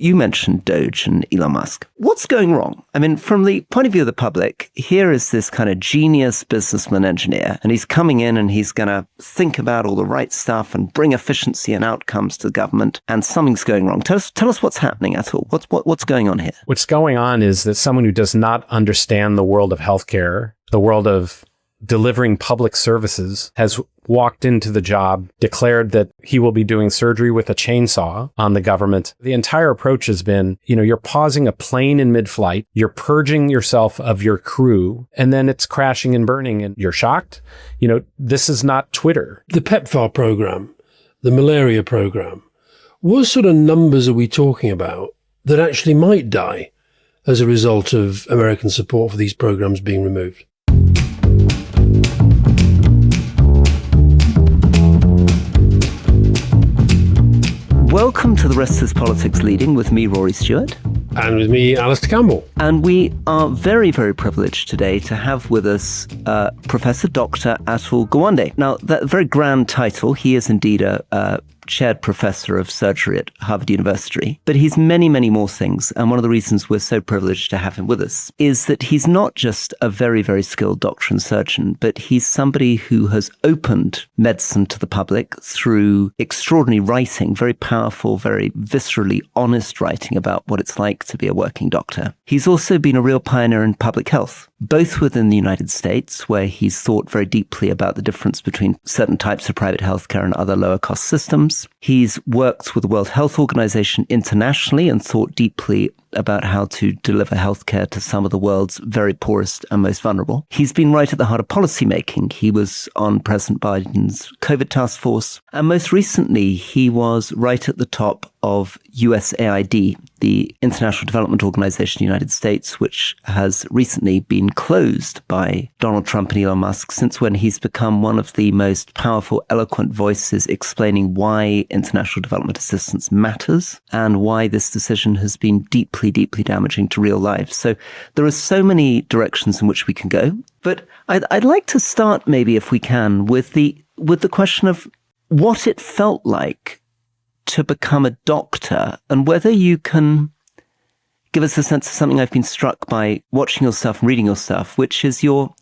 You mentioned Doge and Elon Musk. What's going wrong? I mean, from the point of view of the public, here is this kind of genius businessman engineer, and he's coming in and he's going to think about all the right stuff and bring efficiency and outcomes to the government, and something's going wrong. Tell us what's happening, Atul. What's going on here? What's going on is that someone who does not understand the world of healthcare, the world of delivering public services, has walked into the job, declared that he will be doing surgery with a chainsaw on the government. The entire approach has been, you're pausing a plane in mid-flight, you're purging yourself of your crew, and then it's crashing and burning, and you're shocked. This is not Twitter. The PEPFAR program, the malaria program, what sort of numbers are we talking about that actually might die as a result of American support for these programs being removed? Welcome to The Rest of This Politics Leading with me, Rory Stewart. And with me, Alistair Campbell. And we are very, very privileged today to have with us Professor Dr. Atul Gawande. Now, that very grand title, he is indeed a chaired professor of surgery at Harvard University, but he's many, many more things. And one of the reasons we're so privileged to have him with us is that he's not just a very, very skilled doctor and surgeon, but he's somebody who has opened medicine to the public through extraordinary writing, very powerful, very viscerally honest writing about what it's like to be a working doctor. He's also been a real pioneer in public health, both within the United States, where he's thought very deeply about the difference between certain types of private healthcare and other lower cost systems. He's worked with the World Health Organization internationally and thought deeply about how to deliver healthcare to some of the world's very poorest and most vulnerable. He's been right at the heart of policymaking. He was on President Biden's COVID task force. And most recently, he was right at the top of USAID, the International Development Organization in the United States, which has recently been closed by Donald Trump and Elon Musk, since when he's become one of the most powerful, eloquent voices explaining why international development assistance matters and why this decision has been deeply, deeply damaging to real lives. So there are so many directions in which we can go. But I'd like to start, maybe if we can, with the question of what it felt like to become a doctor, and whether you can give us a sense of something I've been struck by watching your stuff and reading your stuff, which is your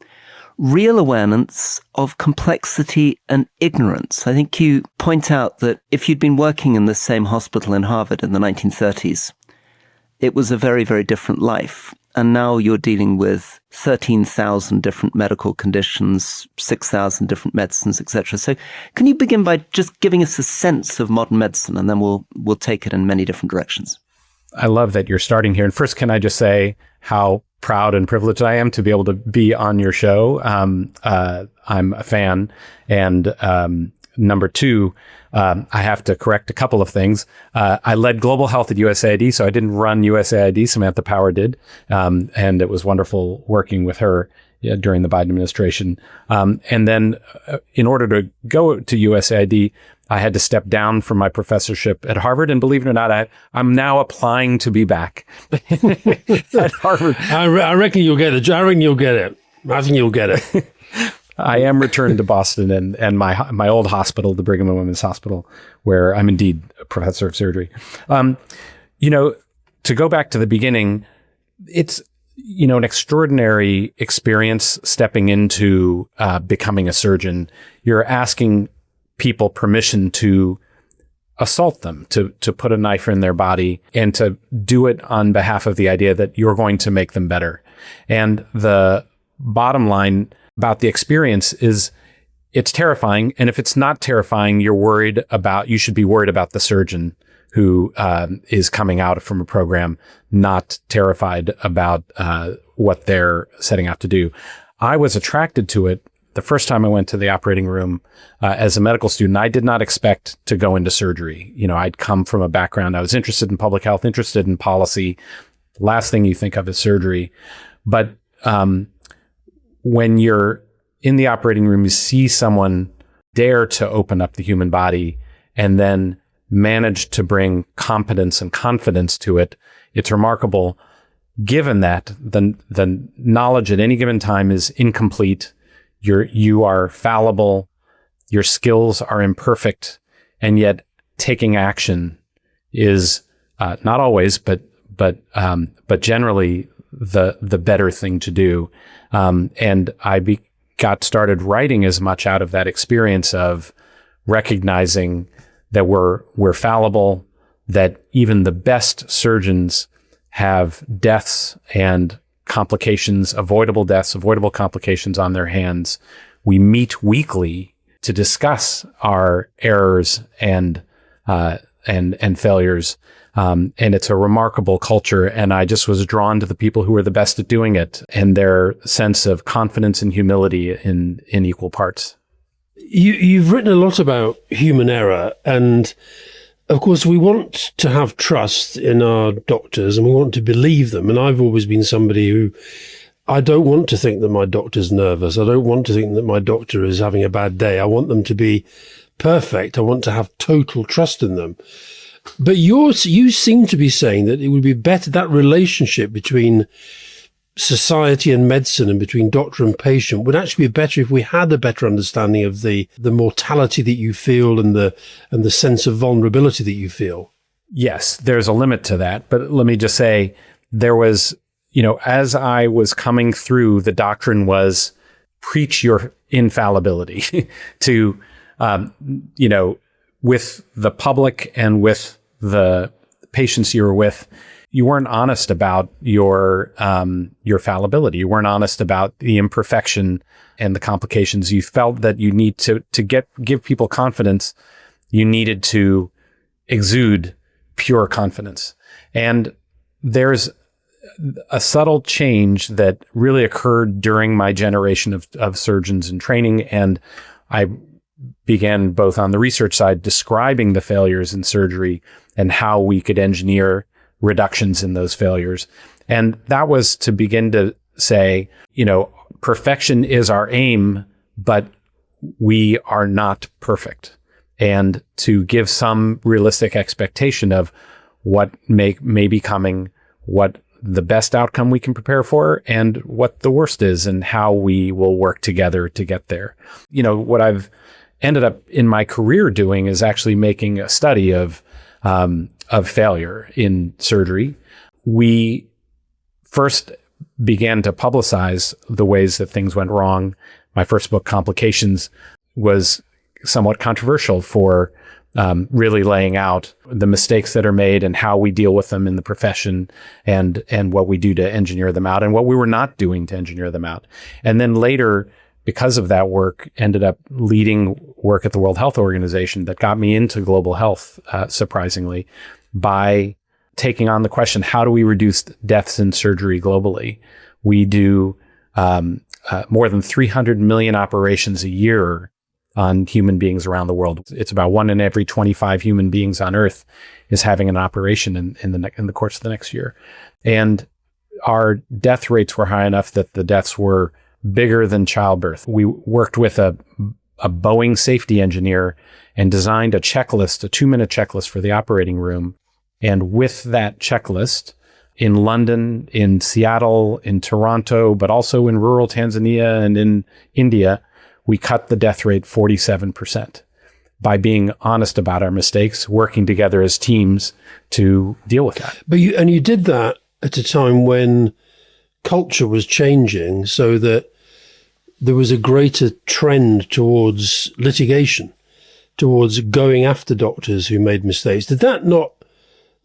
real awareness of complexity and ignorance. I think you point out that if you'd been working in the same hospital in Harvard in the 1930s, it was a very, very different life. And now you're dealing with 13,000 different medical conditions, 6,000 different medicines, etc. So can you begin by just giving us a sense of modern medicine, and then we'll take it in many different directions? I love that you're starting here. And first, can I just say how proud and privileged I am to be able to be on your show. I'm a fan. And number two, I have to correct a couple of things. I led global health at USAID, so I didn't run USAID. Samantha Power did. And it was wonderful working with her during the Biden administration. And then in order to go to USAID, I had to step down from my professorship at Harvard. And believe it or not, I'm now applying to be back at Harvard. I reckon you'll get it. I reckon you'll get it. I think you'll get it. I am returned to Boston and my old hospital, the Brigham and Women's Hospital, where I'm indeed a professor of surgery. To go back to the beginning, it's, an extraordinary experience stepping into becoming a surgeon. You're asking people permission to assault them, to put a knife in their body, and to do it on behalf of the idea that you're going to make them better. And the bottom line about the experience is it's terrifying. And if it's not terrifying, you should be worried about the surgeon who is coming out from a program, not terrified about what they're setting out to do. I was attracted to it the first time I went to the operating room as a medical student. I did not expect to go into surgery. I'd come from a background. I was interested in public health, interested in policy. Last thing you think of is surgery. But when you're in the operating room, you see someone dare to open up the human body and then manage to bring competence and confidence to it. It's remarkable, given that the knowledge at any given time is incomplete. You are fallible, your skills are imperfect, and yet taking action is not always, but generally the better thing to do. And I got started writing as much out of that experience of recognizing that we're fallible, that even the best surgeons have deaths and complications, avoidable deaths, avoidable complications on their hands. We meet weekly to discuss our errors and failures. And it's a remarkable culture. And I just was drawn to the people who were the best at doing it and their sense of confidence and humility in equal parts. You've written a lot about human error, and of course we want to have trust in our doctors and we want to believe them. And I've always been somebody who, I don't want to think that my doctor's nervous. I don't want to think that my doctor is having a bad day. I want them to be perfect. I want to have total trust in them. But you seem to be saying that it would be better, that relationship between society and medicine and between doctor and patient would actually be better if we had a better understanding of the mortality that you feel and the sense of vulnerability that you feel. Yes, there's a limit to that. But let me just say, there was, as I was coming through, the doctrine was preach your infallibility to, with the public and with the patients you were with. You weren't honest about your fallibility. You weren't honest about the imperfection and the complications. You felt that you need to give people confidence. You needed to exude pure confidence. And there's a subtle change that really occurred during my generation of surgeons in training. And I began both on the research side describing the failures in surgery and how we could engineer reductions in those failures. And that was to begin to say, perfection is our aim, but we are not perfect. And to give some realistic expectation of what may be coming, what the best outcome we can prepare for, and what the worst is, and how we will work together to get there. What I've ended up in my career doing is actually making a study of failure in surgery. We first began to publicize the ways that things went wrong. My first book, Complications, was somewhat controversial for really laying out the mistakes that are made and how we deal with them in the profession and what we do to engineer them out and what we were not doing to engineer them out. And then later, because of that work, ended up leading work at the World Health Organization that got me into global health, surprisingly, by taking on the question, how do we reduce deaths in surgery globally? We do more than 300 million operations a year on human beings around the world. It's about 1 in every 25 human beings on Earth is having an operation in the course of the next year. And our death rates were high enough that the deaths were bigger than childbirth. We worked with a Boeing safety engineer and designed a checklist, a 2-minute checklist for the operating room. And with that checklist, in London, in Seattle, in Toronto, but also in rural Tanzania and in India, we cut the death rate 47% by being honest about our mistakes, working together as teams to deal with that. But you did that at a time when culture was changing, so that there was a greater trend towards litigation, towards going after doctors who made mistakes. Did that not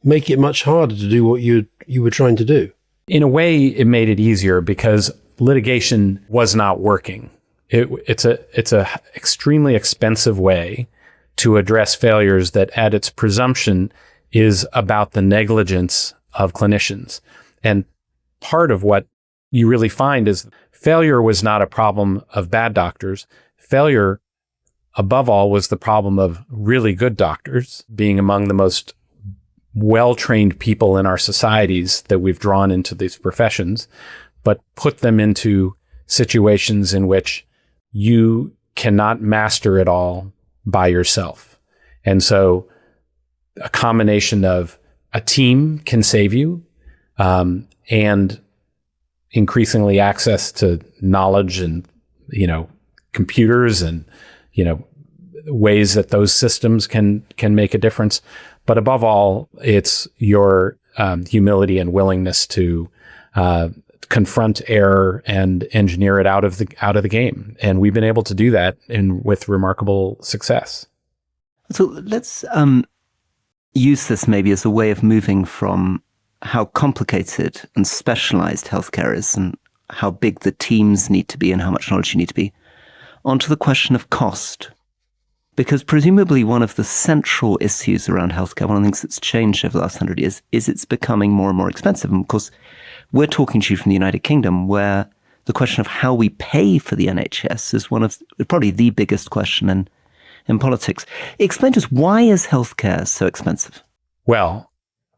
make it much harder to do what you were trying to do? In a way, it made it easier because litigation was not working. It's a extremely expensive way to address failures that at its presumption is about the negligence of clinicians. And part of what you really find is failure was not a problem of bad doctors. Failure, above all, was the problem of really good doctors being among the most well-trained people in our societies that we've drawn into these professions, but put them into situations in which you cannot master it all by yourself. And so a combination of a team can save you, and increasingly access to knowledge and, computers and, ways that those systems can make a difference. But above all, it's your humility and willingness to confront error and engineer it out of the game. And we've been able to do that with remarkable success. So let's use this maybe as a way of moving from how complicated and specialized healthcare is and how big the teams need to be and how much knowledge you need to be, onto the question of cost. Because presumably one of the central issues around healthcare, one of the things that's changed over the last 100 years, is it's becoming more and more expensive. And of course, we're talking to you from the United Kingdom, where the question of how we pay for the NHS is one of probably the biggest question in politics. Explain to us, why is healthcare so expensive? Well,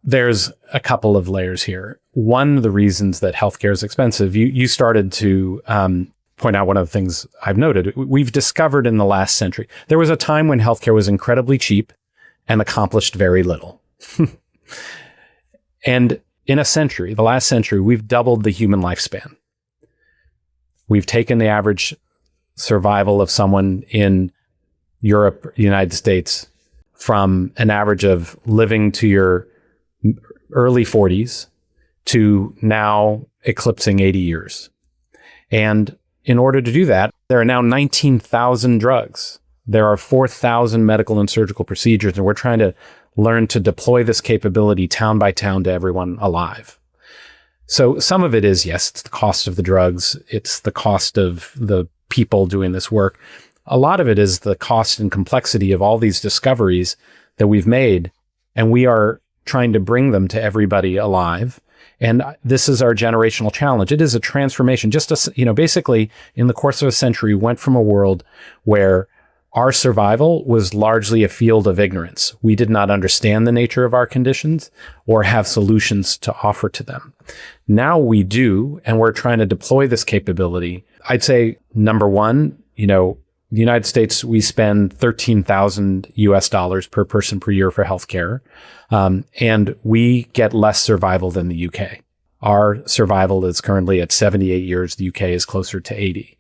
there's a couple of layers here. One of the reasons that healthcare is expensive, you started to point out one of the things I've noted. We've discovered in the last century, there was a time when healthcare was incredibly cheap and accomplished very little. And in a century, the last century, we've doubled the human lifespan. We've taken the average survival of someone in Europe, United States, from an average of living to your early 40s to now eclipsing 80 years. And in order to do that, there are now 19,000 drugs. There are 4,000 medical and surgical procedures, and we're trying to learn to deploy this capability town by town to everyone alive. So some of it is, yes, it's the cost of the drugs. It's the cost of the people doing this work. A lot of it is the cost and complexity of all these discoveries that we've made, and we are trying to bring them to everybody alive. And this is our generational challenge. It is a transformation. Basically, in the course of a century, we went from a world where our survival was largely a field of ignorance. We did not understand the nature of our conditions or have solutions to offer to them. Now we do, and we're trying to deploy this capability. I'd say, number one, the United States, we spend $13,000 US per person per year for healthcare. And we get less survival than the UK. Our survival is currently at 78 years. The UK is closer to 80.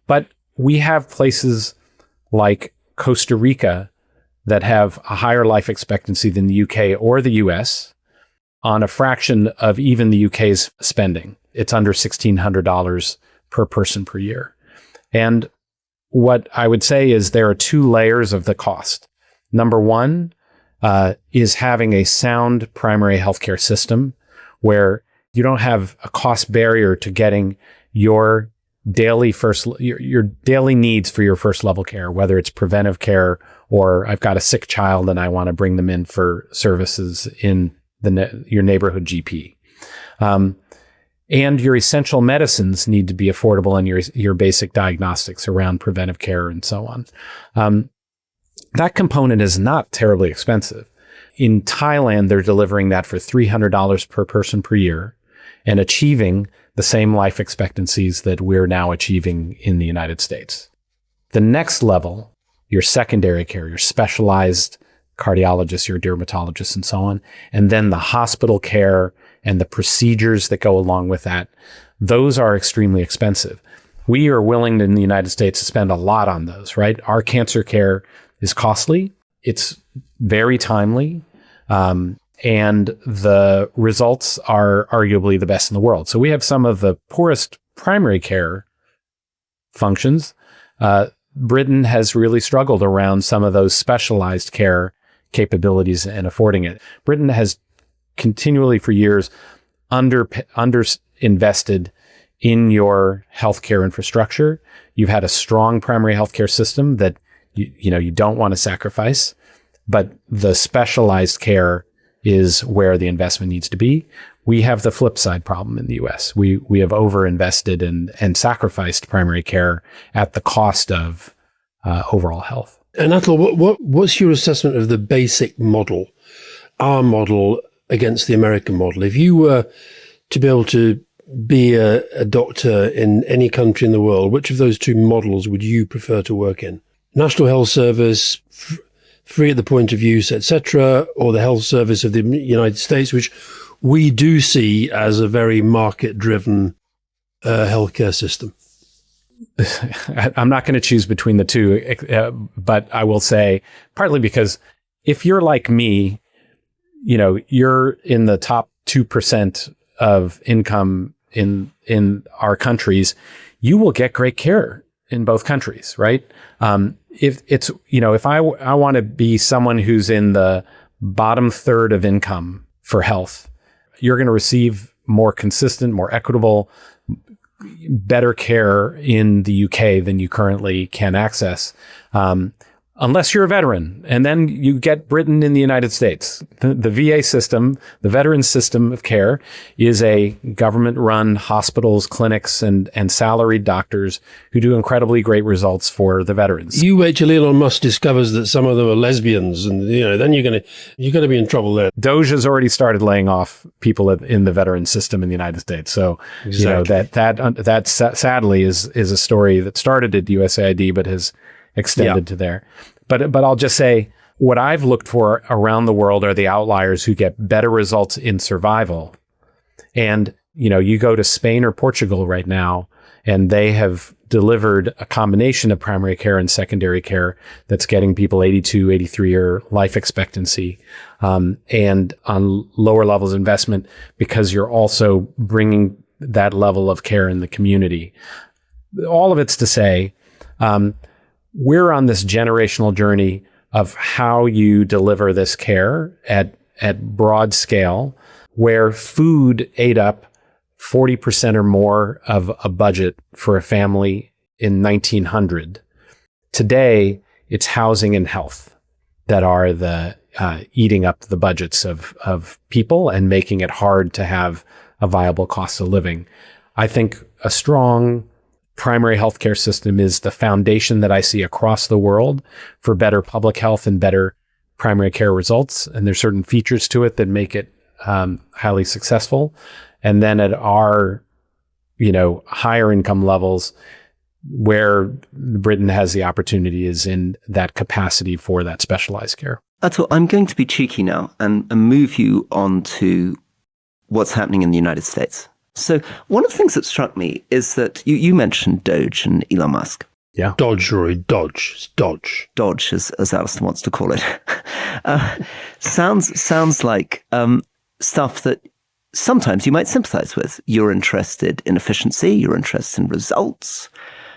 But we have places like Costa Rica that have a higher life expectancy than the UK or the US on a fraction of even the UK's spending. It's under $1,600 per person per year. And what I would say is there are two layers of the cost. Number one is having a sound primary healthcare system where you don't have a cost barrier to getting your daily your daily needs for your first level care, whether it's preventive care or I've got a sick child and I want to bring them in for services in your neighborhood GP. And your essential medicines need to be affordable, and your basic diagnostics around preventive care and so on. That component is not terribly expensive. In Thailand, they're delivering that for $300 per person per year and achieving the same life expectancies that we're now achieving in the United States. The next level, your secondary care, your specialized cardiologists, your dermatologists, and so on, and then the hospital care and the procedures that go along with that, those are extremely expensive. We are willing in the United States to spend a lot on those, right? Our cancer care is costly. It's very timely. And the results are arguably the best in the world. So we have some of the poorest primary care functions. Britain has really struggled around some of those specialized care capabilities and affording it. Britain has continually for years underinvested in your healthcare infrastructure. You've had a strong primary healthcare system that you don't want to sacrifice, but the specialized care is where the investment needs to be. We have the flip side problem in the US. We have overinvested and sacrificed primary care at the cost of overall health. And Atul, what's your assessment of the basic model, our model against the American model? If you were to be able to be a doctor in any country in the world, which of those two models would you prefer to work in? National Health Service, free at the point of use, etc., or the health service of the United States, which we do see as a very market-driven healthcare system? I'm not going to choose between the two, but I will say partly because if you're like me, you're in the top 2% of income in our countries, you will get great care in both countries, right? If I want to be someone who's in the bottom third of income for health, you're going to receive more consistent, more equitable, better care in the UK than you currently can access. Unless you're a veteran, and then you get Britain in the United States. The VA system, the veteran system of care, is a government-run hospitals, clinics, and salaried doctors who do incredibly great results for the veterans. You wait till Elon Musk discovers that some of them are lesbians, and then you're gonna be in trouble there. Doge has already started laying off people in the veteran system in the United States. So exactly. that sadly is a story that started at USAID but has extended to there. But I'll just say what I've looked for around the world are the outliers who get better results in survival. And, you go to Spain or Portugal right now, and they have delivered a combination of primary care and secondary care that's getting people 82, 83-year life expectancy, and on lower levels of investment, because you're also bringing that level of care in the community. All of it's to say, we're on this generational journey of how you deliver this care at broad scale, where food ate up 40% or more of a budget for a family in 1900. Today, it's housing and health that are the eating up the budgets of people and making it hard to have a viable cost of living. I think a strong primary healthcare system is the foundation that I see across the world for better public health and better primary care results. And there's certain features to it that make it highly successful. And then at our, higher income levels, where Britain has the opportunity is in that capacity for that specialized care. Atul, I'm going to be cheeky now and move you on to what's happening in the United States. So one of the things that struck me is that you mentioned Doge and Elon Musk. Yeah. Dodge, Rory. Dodge. It's Dodge. Dodge, as Alistair wants to call it. Sounds like stuff that sometimes you might sympathize with. You're interested in efficiency. You're interested in results.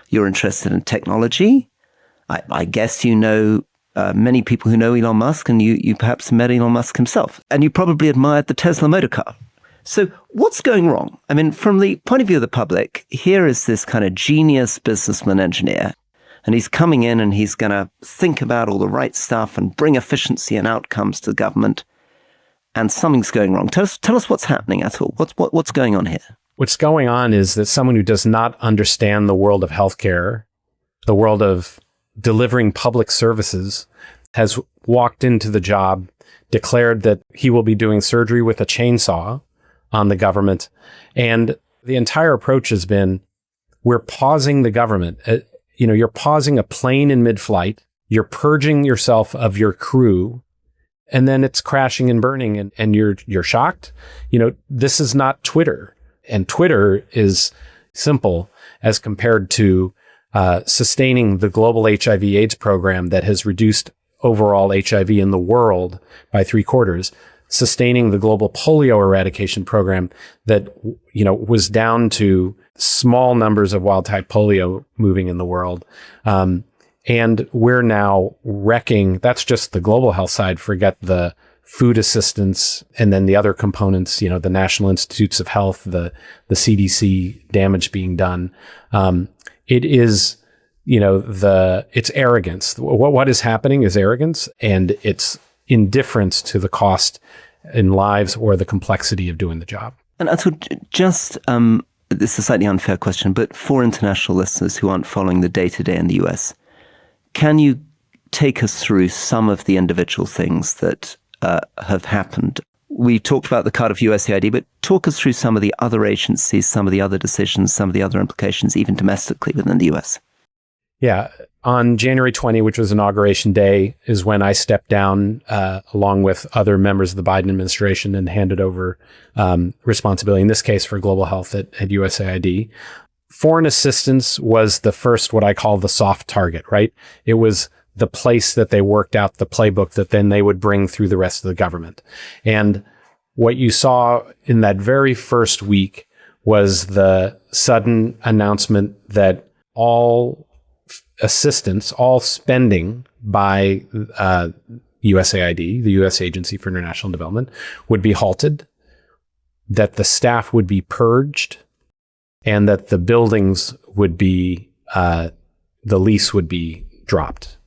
You're interested in technology. I guess many people who know Elon Musk, and you perhaps met Elon Musk himself. And you probably admired the Tesla motor car. So what's going wrong? I mean, from the point of view of the public, here is this kind of genius businessman engineer, and he's coming in and he's going to think about all the right stuff and bring efficiency and outcomes to the government, and something's going wrong. Tell us what's happening, Atul. What's going on here? What's going on is that someone who does not understand the world of healthcare, the world of delivering public services, has walked into the job, declared that he will be doing surgery with a chainsaw on the government. And the entire approach has been, we're pausing the government. You're pausing a plane in mid-flight. You're purging yourself of your crew, and then it's crashing and burning, and you're shocked. This is not Twitter. And Twitter is simple as compared to sustaining the global HIV/AIDS program that has reduced overall HIV in the world by 3/4. Sustaining the global polio eradication program that, was down to small numbers of wild type polio moving in the world. And we're now wrecking, that's just the global health side, forget the food assistance and then the other components, the National Institutes of Health, the CDC damage being done. It is, it's arrogance. What is happening is arrogance, and it's indifference to the cost in lives or the complexity of doing the job. And Atul, just, this is a slightly unfair question, but for international listeners who aren't following the day-to-day in the US, can you take us through some of the individual things that have happened? We talked about the cut of USAID, but talk us through some of the other agencies, some of the other decisions, some of the other implications, even domestically within the US. Yeah. On January 20, which was Inauguration Day, is when I stepped down along with other members of the Biden administration and handed over responsibility, in this case for global health at USAID. Foreign assistance was the first, what I call the soft target, right? It was the place that they worked out the playbook that then they would bring through the rest of the government. And what you saw in that very first week was the sudden announcement that all assistance, all spending by USAID, the U.S. Agency for International Development, would be halted, that the staff would be purged, and that the buildings would be, the lease would be dropped.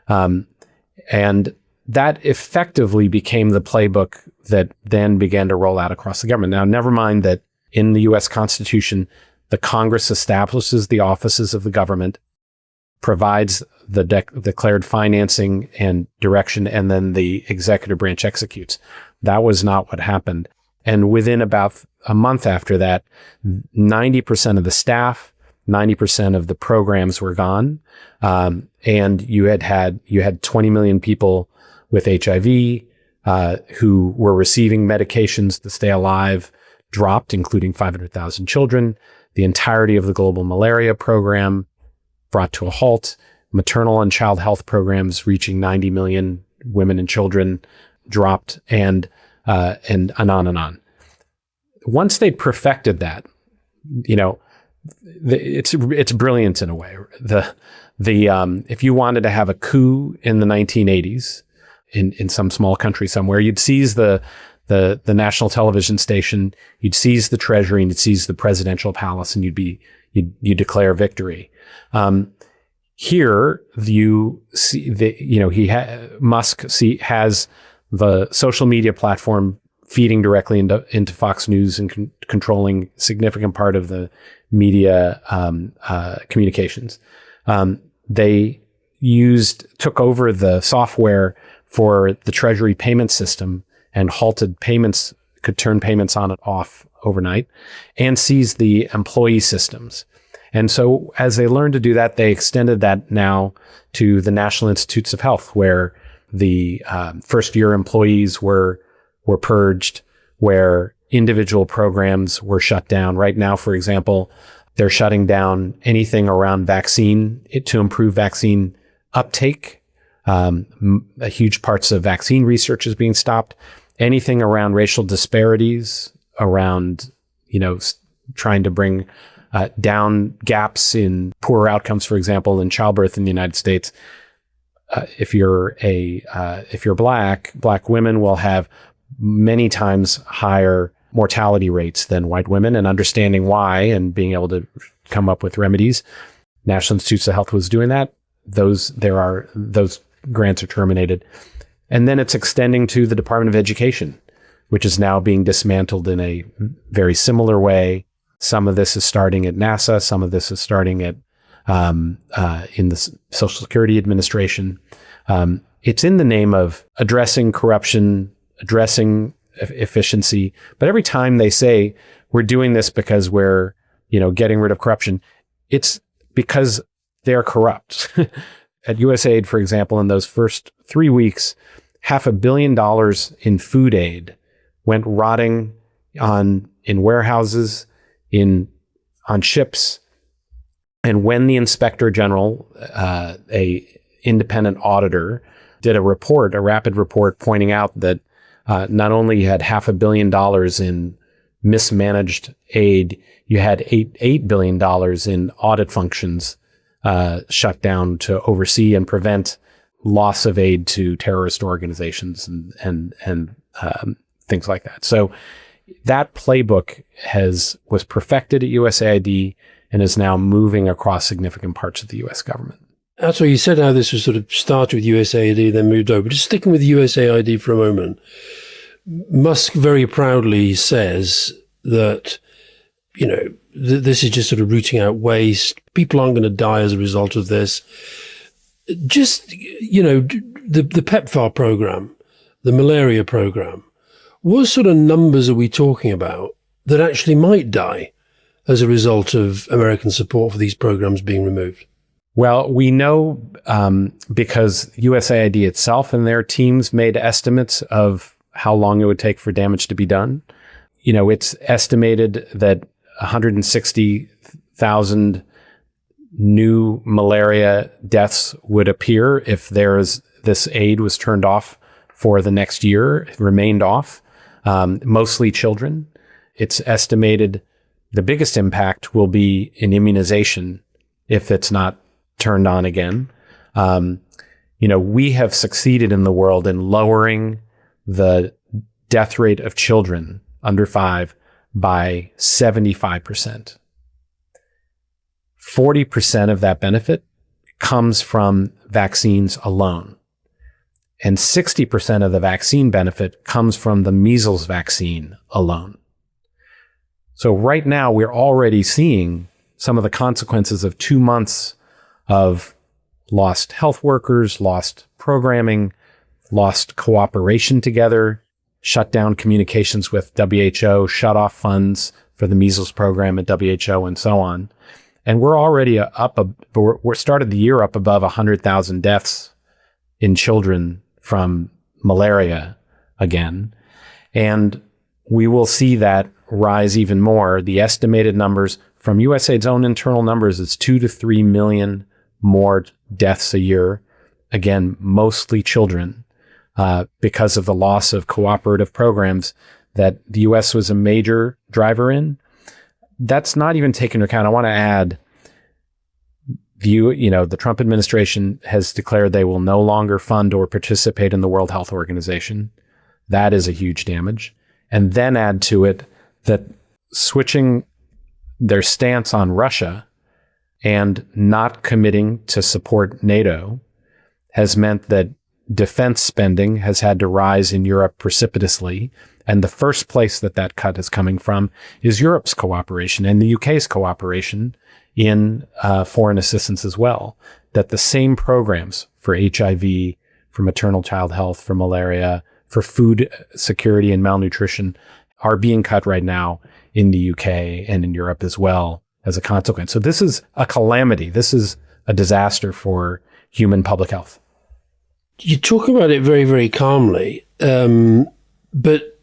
And that effectively became the playbook that then began to roll out across the government. Now, never mind that in the U.S. Constitution, the Congress establishes the offices of the government, provides the declared financing and direction, and then the executive branch executes. That was not what happened. And within about a month after that, 90% of the staff, 90% of the programs were gone. And you had 20 million people with HIV who were receiving medications to stay alive dropped, including 500,000 children. The entirety of the global malaria program brought to a halt. Maternal and child health programs reaching 90 million women and children dropped, and on and on. Once they'd perfected that, it's brilliant in a way. If you wanted to have a coup in the 1980s in some small country somewhere, you'd seize the national television station, you'd seize the treasury, and you'd seize the presidential palace, and you'd declare victory. Here, you see Musk has the social media platform feeding directly into Fox News and controlling a significant part of the media communications. They took over the software for the Treasury payment system and halted payments, could turn payments on and off overnight, and seized the employee systems. And so as they learned to do that, they extended that now to the National Institutes of Health, where the first-year employees were purged, where individual programs were shut down. Right now, for example, they're shutting down anything around vaccine to improve vaccine uptake. Huge parts of vaccine research is being stopped. Anything around racial disparities, around trying to bring down gaps in poorer outcomes, for example, in childbirth in the United States. If you're black women will have many times higher mortality rates than white women, and understanding why and being able to come up with remedies. National Institutes of Health was doing that. Those grants are terminated. And then it's extending to the Department of Education, which is now being dismantled in a very similar way. Some of this is starting at NASA. Some of this is starting at in the Social Security Administration. It's in the name of addressing corruption, addressing efficiency. But every time they say we're doing this because we're, getting rid of corruption, it's because they're corrupt. At USAID, for example, in those first 3 weeks, $500 million in food aid went rotting in warehouses, on ships. And when the Inspector General, a independent auditor, did a rapid report pointing out that not only you had $500 million in mismanaged aid, you had $8 billion in audit functions shut down to oversee and prevent loss of aid to terrorist organizations and things like that. So that playbook was perfected at USAID and is now moving across significant parts of the U.S. government. That's what you said, how this was sort of started with USAID, then moved over. Just sticking with USAID for a moment, Musk very proudly says that, this is just sort of rooting out waste. People aren't going to die as a result of this. Just, the PEPFAR program, the malaria program, what sort of numbers are we talking about that actually might die as a result of American support for these programs being removed? Well, we know because USAID itself and their teams made estimates of how long it would take for damage to be done. It's estimated that 160,000 new malaria deaths would appear if this aid was turned off for the next year, remained off, mostly children. It's estimated the biggest impact will be in immunization if it's not turned on again. We have succeeded in the world in lowering the death rate of children under 5 by 75%. 40% of that benefit comes from vaccines alone. And 60% of the vaccine benefit comes from the measles vaccine alone. So right now, we're already seeing some of the consequences of 2 months of lost health workers, lost programming, lost cooperation together, shut down communications with WHO, shut off funds for the measles program at WHO, and so on. And we're already we're started the year up above 100,000 deaths in children from malaria again. And we will see that rise even more. The estimated numbers from USAID's own internal numbers is 2 to 3 million more deaths a year. Again, mostly children, because of the loss of cooperative programs that the U.S. was a major driver in. That's not even taken into account. I want to add, the Trump administration has declared they will no longer fund or participate in the World Health Organization. That is a huge damage. And then add to it that switching their stance on Russia and not committing to support NATO has meant that defense spending has had to rise in Europe precipitously. And the first place that cut is coming from is Europe's cooperation and the UK's cooperation in foreign assistance as well. That the same programs for HIV, for maternal child health, for malaria, for food security and malnutrition are being cut right now in the UK and in Europe as well as a consequence. So this is a calamity. This is a disaster for human public health. You talk about it very, very calmly, but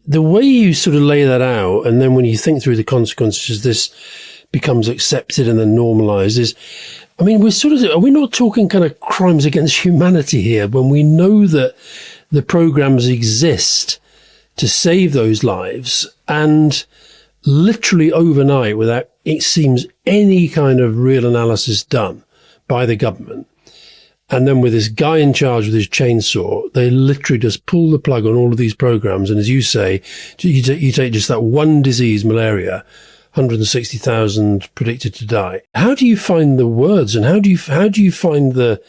the way you sort of lay that out, and then when you think through the consequences, this becomes accepted and then normalized is, are we not talking kind of crimes against humanity here when we know that the programs exist to save those lives and literally overnight, without, it seems, any kind of real analysis done by the government. And then with this guy in charge with his chainsaw, they literally just pull the plug on all of these programs. And as you say, you take just that one disease, malaria, 160,000 predicted to die. How do you find the words, and how do you find the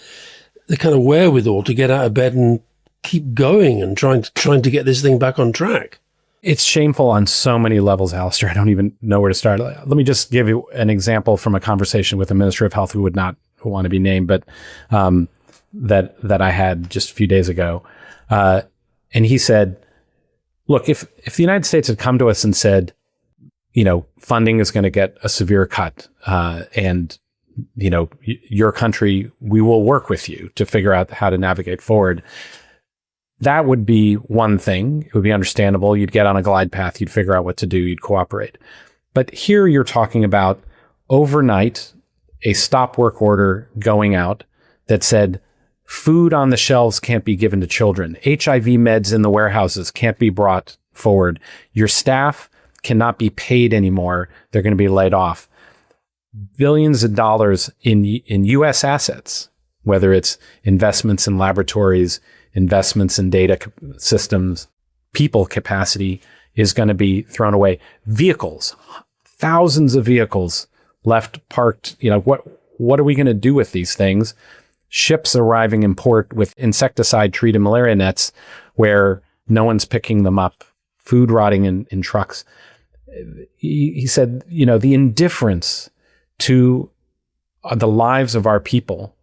kind of wherewithal to get out of bed and keep going and trying to get this thing back on track? It's shameful on so many levels, Alistair. I don't even know where to start. Let me just give you an example from a conversation with a minister of health who would not want to be named, but that I had just a few days ago. And he said, look, if the United States had come to us and said, funding is going to get a severe cut, and your country, we will work with you to figure out how to navigate forward, that would be one thing. It would be understandable. You'd get on a glide path. You'd figure out what to do. You'd cooperate. But here you're talking about overnight, a stop work order going out that said food on the shelves can't be given to children. HIV meds in the warehouses can't be brought forward. Your staff cannot be paid anymore. They're going to be laid off. Billions of dollars in U.S. assets, whether it's investments in laboratories, investments in data systems, people capacity, is going to be thrown away. Vehicles, thousands of vehicles left parked. What are we going to do with these things? Ships arriving in port with insecticide-treated malaria nets where no one's picking them up, food rotting in trucks. He said, the indifference to the lives of our people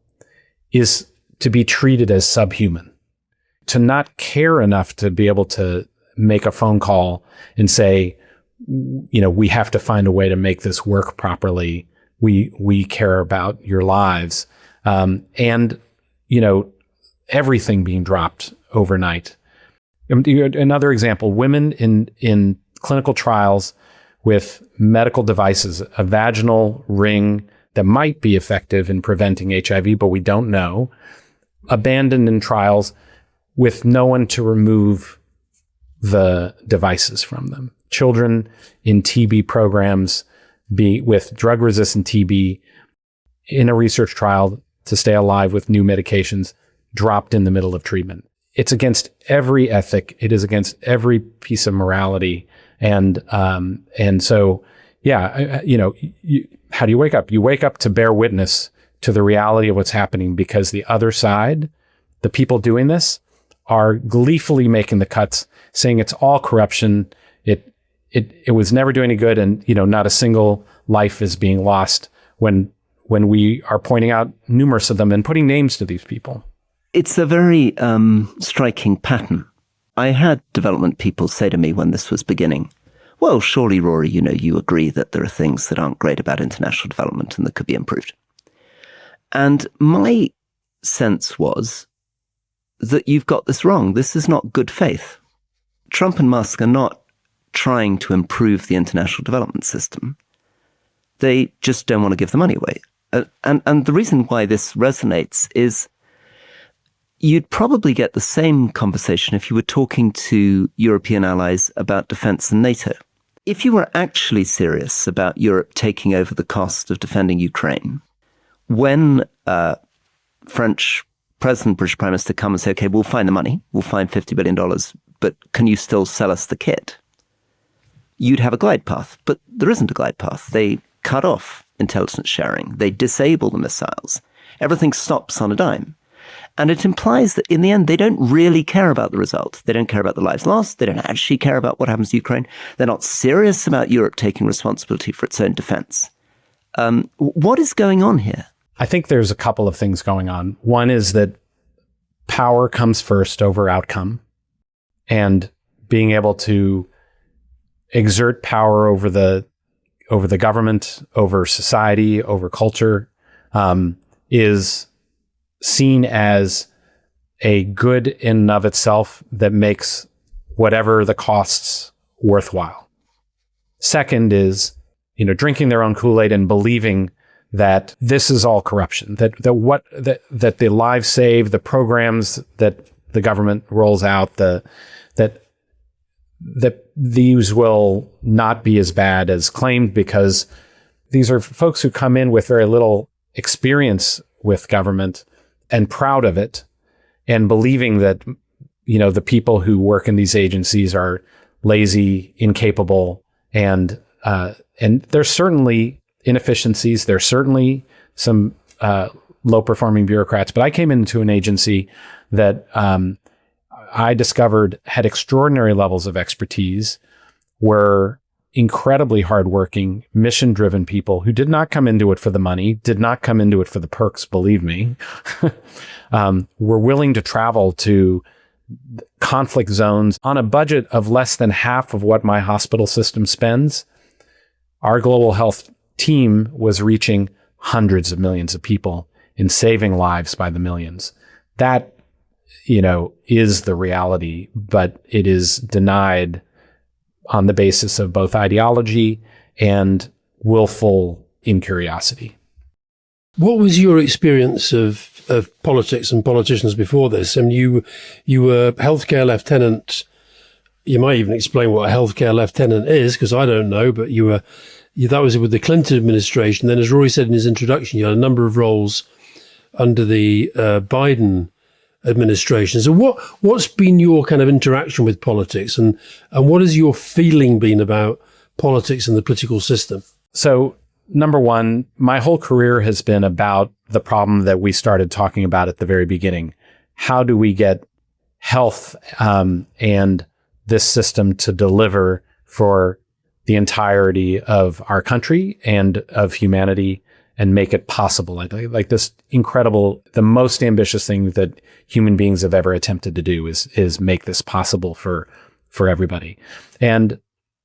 is to be treated as subhuman, to not care enough to be able to make a phone call and say, we have to find a way to make this work properly. We care about your lives. And everything being dropped overnight. Another example, women in clinical trials with medical devices, a vaginal ring that might be effective in preventing HIV, but we don't know, abandoned in trials with no one to remove the devices from them. Children in TB programs with drug-resistant TB in a research trial to stay alive with new medications dropped in the middle of treatment. It's against every ethic. It is against every piece of morality. And so, yeah, how do you wake up? You wake up to bear witness to the reality of what's happening, because the other side, the people doing this, are gleefully making the cuts, saying it's all corruption. It was never doing any good, and not a single life is being lost when we are pointing out numerous of them and putting names to these people. It's a very striking pattern. I had development people say to me when this was beginning, well, surely, Rory, you agree that there are things that aren't great about international development and that could be improved. And my sense was that you've got this wrong. This is not good faith. Trump and Musk are not trying to improve the international development system. They just don't want to give the money away. And the reason why this resonates is you'd probably get the same conversation if you were talking to European allies about defense and NATO. If you were actually serious about Europe taking over the cost of defending Ukraine, when French President, British Prime Minister come and say, okay, we'll find the money, we'll find $50 billion, but can you still sell us the kit? You'd have a glide path, but there isn't a glide path. They cut off intelligence sharing. They disable the missiles. Everything stops on a dime. And it implies that in the end, they don't really care about the result. They don't care about the lives lost. They don't actually care about what happens to Ukraine. They're not serious about Europe taking responsibility for its own defense. What is going on here? I think there's a couple of things going on. One is that power comes first over outcome, and being able to exert power over the government, over society, over culture, is seen as a good in and of itself that makes whatever the costs worthwhile. Second is, drinking their own Kool-Aid and believing that this is all corruption, that the lives saved, the programs that the government rolls out, that these will not be as bad as claimed, because these are folks who come in with very little experience with government and proud of it, and believing that, the people who work in these agencies are lazy, incapable, and there's certainly inefficiencies. There's certainly some low-performing bureaucrats. But I came into an agency that I discovered had extraordinary levels of expertise, were incredibly hardworking, mission-driven people who did not come into it for the money, did not come into it for the perks, believe me, were willing to travel to conflict zones on a budget of less than half of what my hospital system spends. Our global health team was reaching hundreds of millions of people and saving lives by the millions. That, is the reality, but it is denied on the basis of both ideology and willful incuriosity. What was your experience of politics and politicians before this? I mean, you were healthcare lieutenant. You might even explain what a healthcare lieutenant is, because I don't know, but that was with the Clinton administration. Then, as Rory said in his introduction, you had a number of roles under the Biden administration. So what's been your kind of interaction with politics, and what has your feeling been about politics and the political system? So, number one, my whole career has been about the problem that we started talking about at the very beginning. How do we get health and this system to deliver for the entirety of our country and of humanity, and make it possible? Like this incredible, the most ambitious thing that human beings have ever attempted to do is make this possible for everybody. And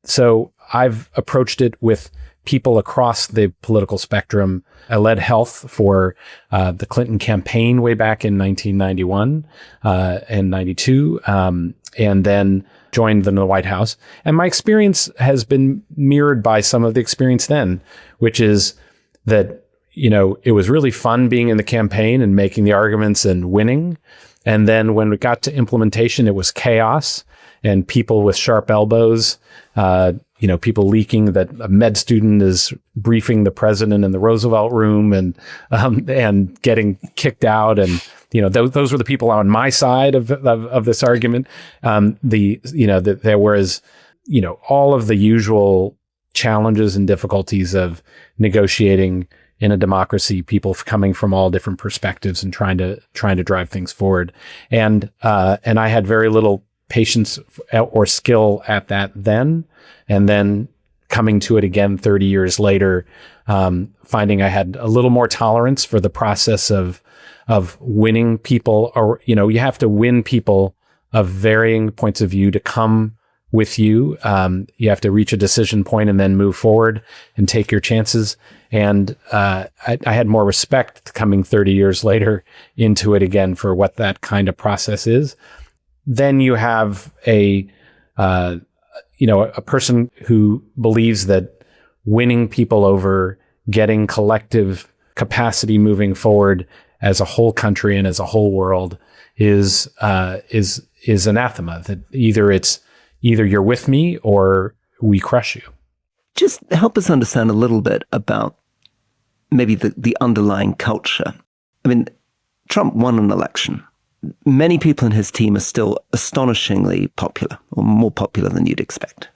so I've approached it with people across the political spectrum. I led health for the Clinton campaign way back in 1991 and 92, and then joined the White House. And my experience has been mirrored by some of the experience then, which is that, it was really fun being in the campaign and making the arguments and winning. And then when we got to implementation, it was chaos and people with sharp elbows, people leaking that a med student is briefing the president in the Roosevelt room and getting kicked out. And, those were the people on my side of this argument. There was, all of the usual challenges and difficulties of negotiating in a democracy, people coming from all different perspectives and trying to drive things forward. And I had very little patience or skill at that then. And then coming to it again 30 years later, finding I had a little more tolerance for the process of winning people, or, you have to win people of varying points of view to come with you. You have to reach a decision point and then move forward and take your chances. And I had more respect coming 30 years later into it again for what that kind of process is. Then you have a person who believes that winning people over, getting collective capacity moving forward as a whole country and as a whole world is anathema. That either you're with me or we crush you. Just help us understand a little bit about maybe the underlying culture. I mean, Trump won an election. Many people in his team are still astonishingly popular, or more popular than you'd expect.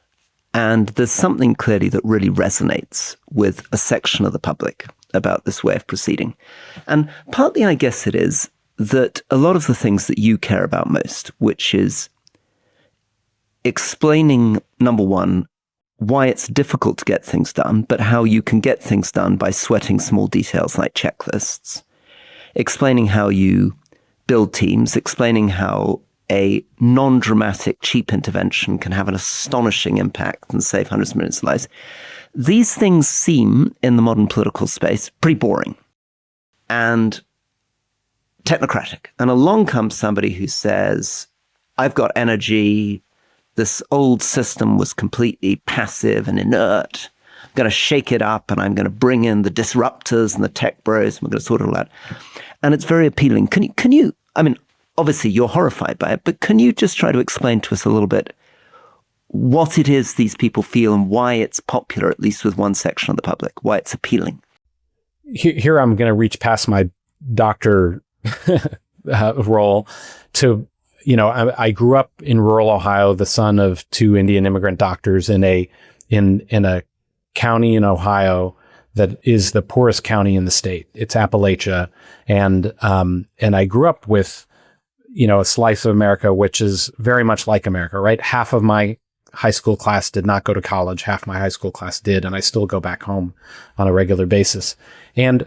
And there's something clearly that really resonates with a section of the public about this way of proceeding. And partly, I guess it is that a lot of the things that you care about most, which is explaining, number one, why it's difficult to get things done, but how you can get things done by sweating small details like checklists, explaining how you build teams, explaining how a non-dramatic, cheap intervention can have an astonishing impact and save hundreds of millions of lives. These things seem, in the modern political space, pretty boring and technocratic. And along comes somebody who says, I've got energy. This old system was completely passive and inert. I'm going to shake it up and I'm going to bring in the disruptors and the tech bros and we're going to sort it all out. And it's very appealing. Can you, I mean, obviously you're horrified by it, but can you just try to explain to us a little bit what it is these people feel and why it's popular, at least with one section of the public, why it's appealing? Here I'm going to reach past my doctor role to, I grew up in rural Ohio, the son of two Indian immigrant doctors in a county in Ohio that is the poorest county in the state. It's Appalachia. And I grew up with, a slice of America, which is very much like America, right? Half of my high school class did not go to college. Half my high school class did. And I still go back home on a regular basis. And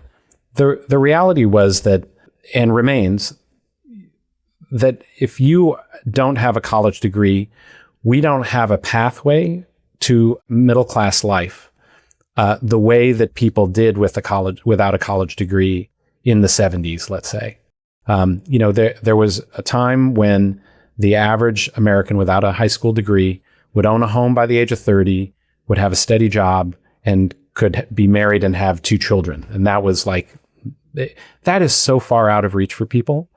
the reality was that, and remains, that if you don't have a college degree, we don't have a pathway to middle class life the way that people did without a college degree in the 70s, let's say. There was a time when the average American without a high school degree would own a home by the age of 30, would have a steady job, and could be married and have 2 children. And that was that is so far out of reach for people.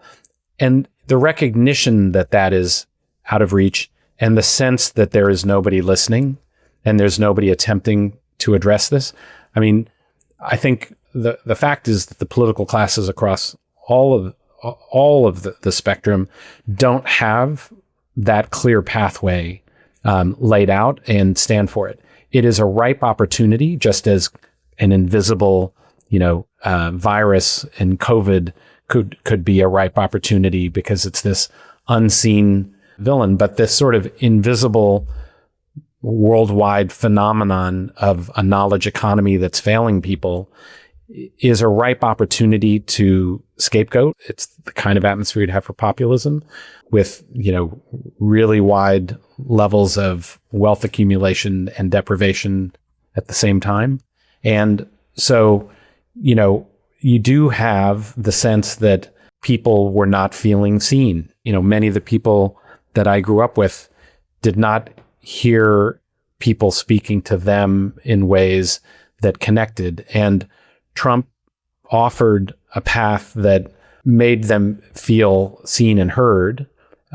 And the recognition that is out of reach and the sense that there is nobody listening and there's nobody attempting to address this. I mean, I think the fact is that the political classes across all of the spectrum don't have that clear pathway laid out and stand for it. It is a ripe opportunity, just as an invisible, virus and COVID could be a ripe opportunity because it's this unseen villain, but this sort of invisible worldwide phenomenon of a knowledge economy that's failing people is a ripe opportunity to scapegoat. It's the kind of atmosphere you'd have for populism with, really wide levels of wealth accumulation and deprivation at the same time. And so, you do have the sense that people were not feeling seen. Many of the people that I grew up with did not hear people speaking to them in ways that connected. And Trump offered a path that made them feel seen and heard,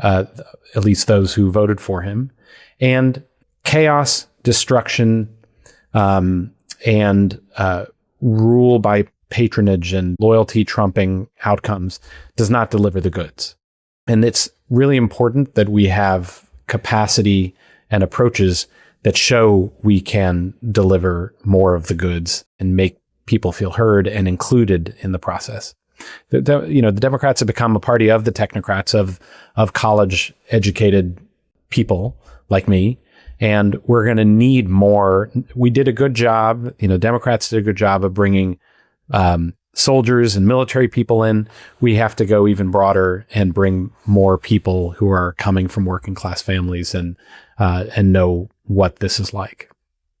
at least those who voted for him, and chaos, destruction, and rule by patronage and loyalty trumping outcomes does not deliver the goods. And it's really important that we have capacity and approaches that show we can deliver more of the goods and make people feel heard and included in the process. The Democrats have become a party of the technocrats, of college educated people like me. And we're going to need more. We did a good job. Democrats did a good job of bringing soldiers and military people in. We have to go even broader and bring more people who are coming from working class families and know what this is like.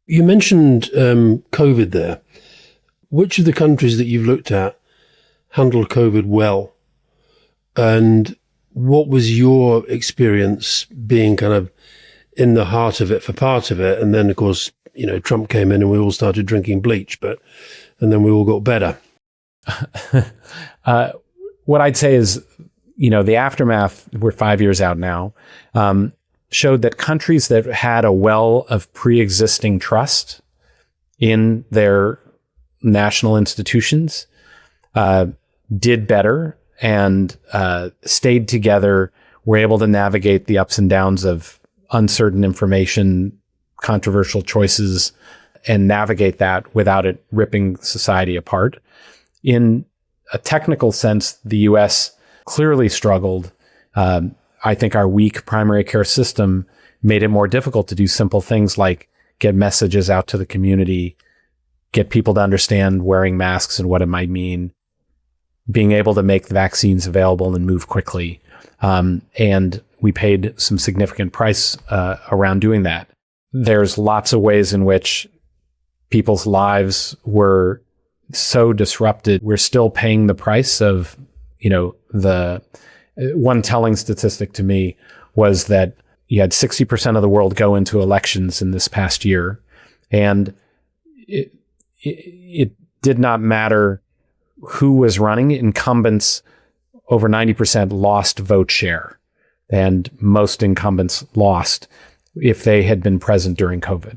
You mentioned COVID there. Which of the countries that you've looked at handled COVID well? And what was your experience being kind of in the heart of it for part of it? And then, of course, Trump came in and we all started drinking bleach, and then we all got better. What I'd say is, the aftermath, we're 5 years out now, showed that countries that had a well of pre-existing trust in their national institutions did better and stayed together, were able to navigate the ups and downs of uncertain information, controversial choices, and navigate that without it ripping society apart. In a technical sense, the U.S. clearly struggled. I think our weak primary care system made it more difficult to do simple things like get messages out to the community, get people to understand wearing masks and what it might mean, being able to make the vaccines available and move quickly. And we paid some significant price around doing that. There's lots of ways in which people's lives were so disrupted. We're still paying the price of, the one telling statistic to me was that you had 60% of the world go into elections in this past year. And it did not matter who was running. Incumbents, over 90% lost vote share. And most incumbents lost if they had been present during COVID.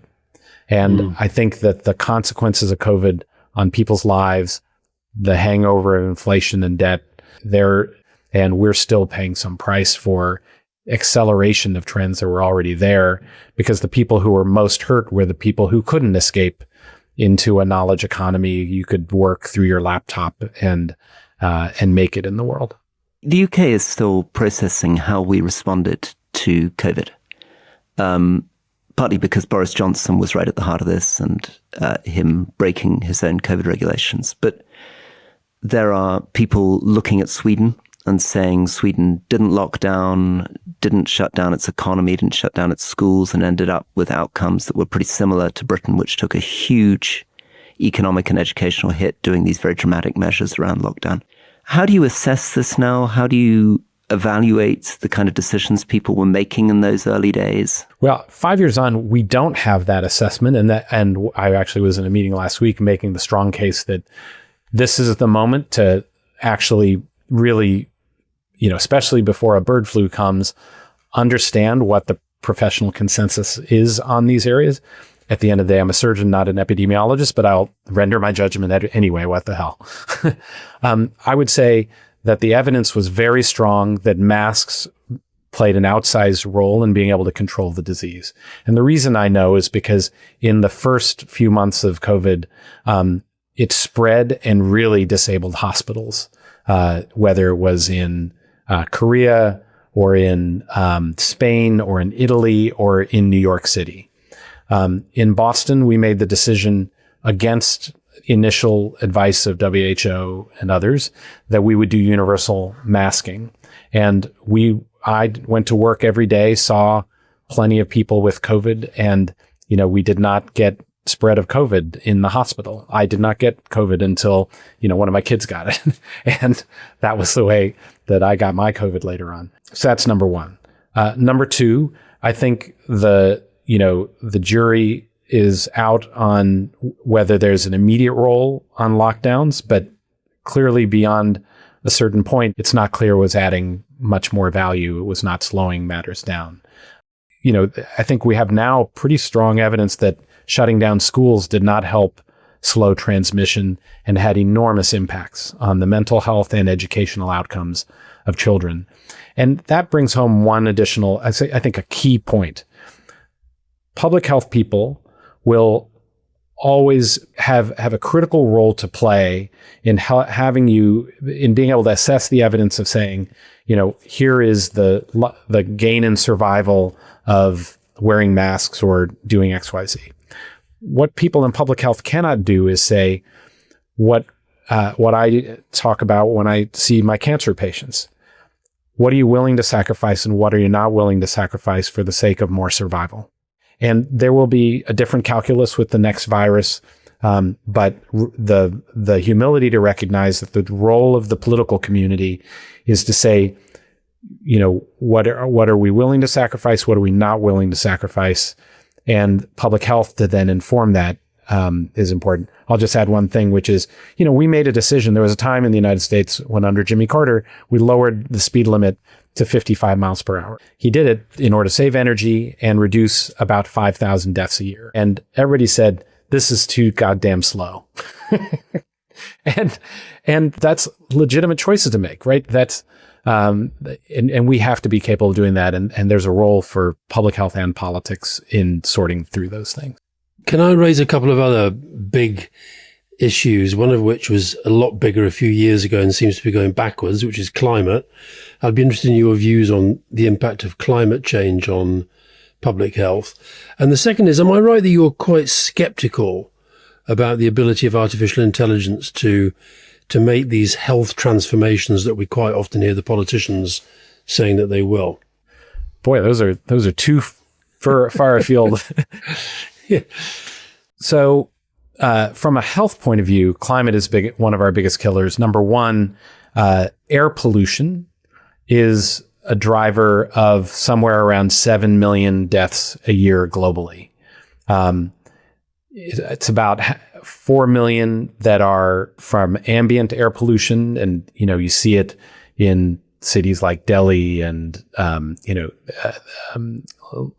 And I think that the consequences of COVID on people's lives, the hangover of inflation and debt, and we're still paying some price for acceleration of trends that were already there, because the people who were most hurt were the people who couldn't escape into a knowledge economy. You could work through your laptop and make it in the world. The UK is still processing how we responded to COVID, partly because Boris Johnson was right at the heart of this and him breaking his own COVID regulations. But there are people looking at Sweden and saying Sweden didn't lock down, didn't shut down its economy, didn't shut down its schools, and ended up with outcomes that were pretty similar to Britain, which took a huge economic and educational hit doing these very dramatic measures around lockdown. How do you assess this now? How do you evaluate the kind of decisions people were making in those early days? Well, 5 years on, we don't have that assessment. And I actually was in a meeting last week making the strong case that this is the moment to actually really, especially before a bird flu comes, understand what the professional consensus is on these areas. At the end of the day, I'm a surgeon, not an epidemiologist, but I'll render my judgment anyway. What the hell? I would say that the evidence was very strong that masks played an outsized role in being able to control the disease. And the reason I know is because in the first few months of COVID, it spread and really disabled hospitals, whether it was in Korea or in Spain or in Italy or in New York City. In Boston, we made the decision against initial advice of WHO and others that we would do universal masking. And I went to work every day, saw plenty of people with COVID, and, we did not get spread of COVID in the hospital. I did not get COVID until, one of my kids got it. And that was the way that I got my COVID later on. So that's number one. Number two, I think the jury is out on whether there's an immediate role on lockdowns, but clearly beyond a certain point, it's not clear was adding much more value. It was not slowing matters down. I think we have now pretty strong evidence that shutting down schools did not help slow transmission and had enormous impacts on the mental health and educational outcomes of children. And that brings home one additional, I think a key point. Public health people will always have a critical role to play in in being able to assess the evidence of saying, here is the gain in survival of wearing masks or doing XYZ. What people in public health cannot do is say what I talk about when I see my cancer patients. What are you willing to sacrifice and what are you not willing to sacrifice for the sake of more survival? And there will be a different calculus with the next virus, but the humility to recognize that the role of the political community is to say, what are we willing to sacrifice? What are we not willing to sacrifice? And public health to then inform that is important. I'll just add one thing, which is, we made a decision. There was a time in the United States when under Jimmy Carter, we lowered the speed limit to 55 miles per hour. He did it in order to save energy and reduce about 5,000 deaths a year. And everybody said, this is too goddamn slow. and that's legitimate choices to make, right? That's, and we have to be capable of doing that. And there's a role for public health and politics in sorting through those things. Can I raise a couple of other big issues, one of which was a lot bigger a few years ago and seems to be going backwards, which is climate? I'd be interested in your views on the impact of climate change on public health. And the second is, am I right that you're quite skeptical about the ability of artificial intelligence to make these health transformations that we quite often hear the politicians saying that they will? Boy, those are too far afield. Yeah. So, from a health point of view, climate is one of our biggest killers. Number one, air pollution is a driver of somewhere around 7 million deaths a year globally. It's about 4 million that are from ambient air pollution. And, you see it in cities like Delhi and,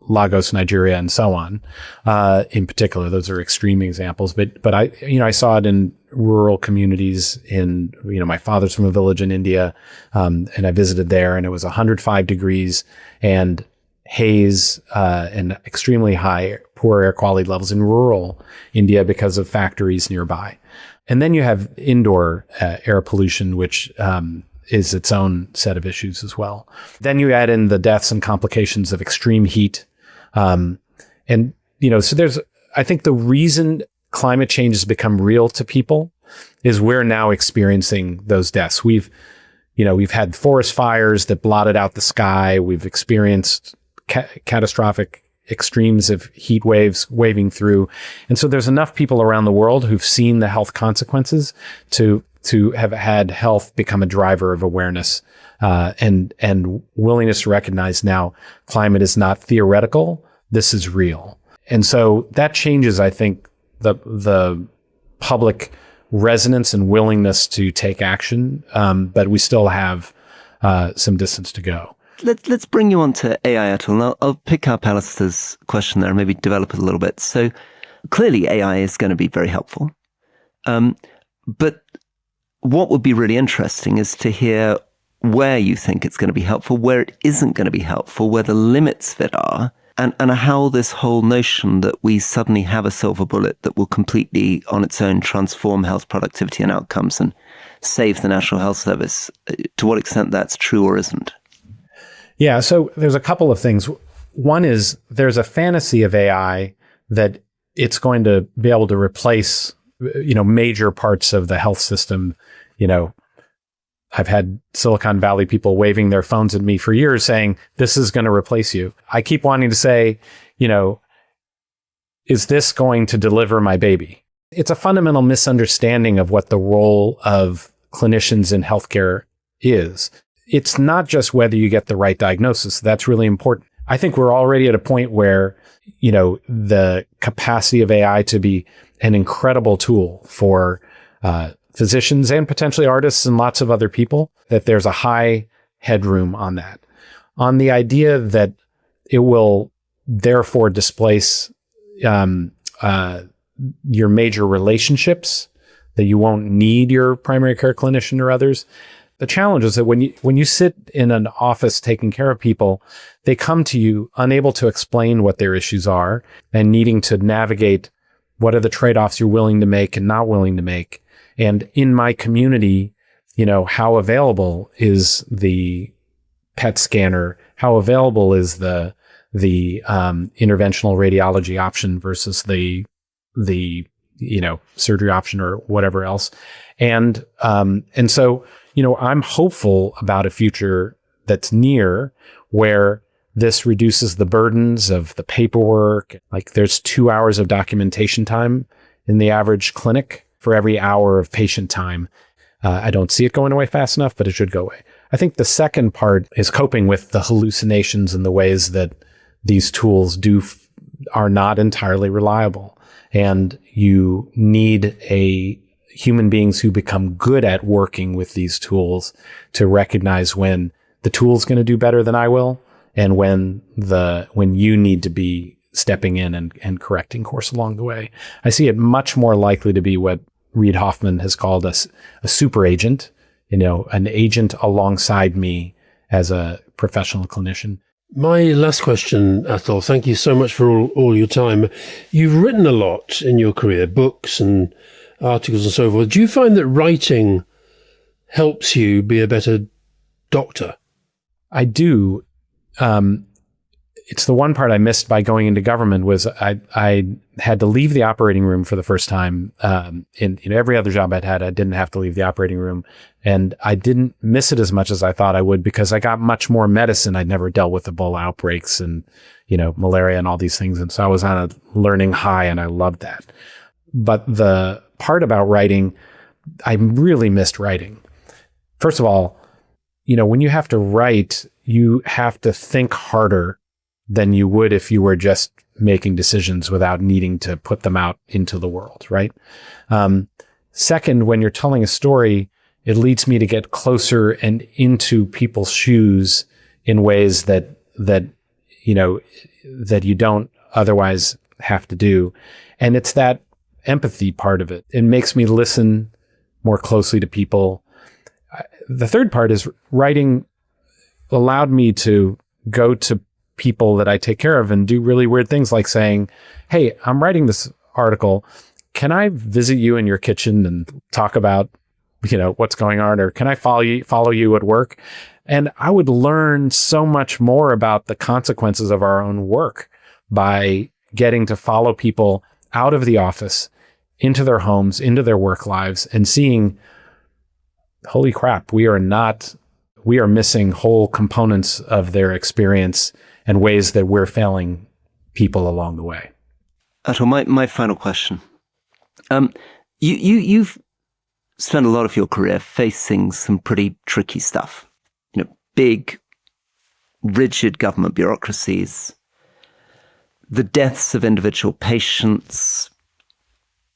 Lagos, Nigeria, and so on. In particular, those are extreme examples. But I saw it in rural communities my father's from a village in India. And I visited there and it was 105 degrees and haze, and extremely high, poor air quality levels in rural India because of factories nearby. And then you have indoor air pollution, which, is its own set of issues as well. Then you add in the deaths and complications of extreme heat. So I think the reason climate change has become real to people is we're now experiencing those deaths. We've had forest fires that blotted out the sky. We've experienced catastrophic extremes of heat waves waving through. And so there's enough people around the world who've seen the health consequences to have had health become a driver of awareness, and willingness to recognize now climate is not theoretical. This is real. And so that changes, I think, the public resonance and willingness to take action. But we still have some distance to go. Let's bring you on to AI, Atul. And I'll pick up Alistair's question there and maybe develop it a little bit. So clearly AI is going to be very helpful. But what would be really interesting is to hear where you think it's going to be helpful, where it isn't going to be helpful, where the limits of it are, and how this whole notion that we suddenly have a silver bullet that will completely on its own transform health productivity and outcomes and save the National Health Service, to what extent that's true or isn't. Yeah, so there's a couple of things. One is there's a fantasy of AI that it's going to be able to replace major parts of the health system. I've had Silicon Valley people waving their phones at me for years saying, this is going to replace you. I keep wanting to say, is this going to deliver my baby? It's a fundamental misunderstanding of what the role of clinicians in healthcare is. It's not just whether you get the right diagnosis. That's really important. I think we're already at a point where, the capacity of AI to be an incredible tool for physicians and potentially artists and lots of other people, that there's a high headroom on that. On the idea that it will therefore displace your major relationships, that you won't need your primary care clinician or others. The challenge is that when you sit in an office taking care of people, they come to you unable to explain what their issues are and needing to navigate what are the trade-offs you're willing to make and not willing to make. And in my community, how available is the PET scanner? How available is the interventional radiology option versus the surgery option or whatever else? And so, I'm hopeful about a future that's near where this reduces the burdens of the paperwork. Like there's 2 hours of documentation time in the average clinic for every hour of patient time. I don't see it going away fast enough, but it should go away. I think the second part is coping with the hallucinations and the ways that these tools are not entirely reliable. And you need human beings who become good at working with these tools to recognize when the tool's going to do better than I will, and when you need to be stepping in and correcting course along the way. I see it much more likely to be what Reid Hoffman has called a super agent, an agent alongside me as a professional clinician. My last question, Atul, thank you so much for all your time. You've written a lot in your career, books and articles and so forth. Do you find that writing helps you be a better doctor? I do. It's the one part I missed by going into government was I had to leave the operating room for the first time. In every other job I'd had, I didn't have to leave the operating room, and I didn't miss it as much as I thought I would because I got much more medicine. I'd never dealt with Ebola outbreaks and malaria and all these things, and so I was on a learning high, and I loved that. But the part about writing, I really missed writing. First of all, when you have to write, you have to think harder than you would if you were just making decisions without needing to put them out into the world, right? Second, when you're telling a story, it leads me to get closer and into people's shoes in ways that you don't otherwise have to do. And it's that empathy part of it. It makes me listen more closely to people. The third part is writing allowed me to go to people that I take care of and do really weird things like saying, hey, I'm writing this article. Can I visit you in your kitchen and talk about, what's going on? Or can I follow you at work? And I would learn so much more about the consequences of our own work by getting to follow people out of the office, into their homes, into their work lives, and seeing, holy crap, we are missing whole components of their experience and ways that we're failing people along the way. Atul, my final question. You've spent a lot of your career facing some pretty tricky stuff. Big, rigid government bureaucracies, the deaths of individual patients,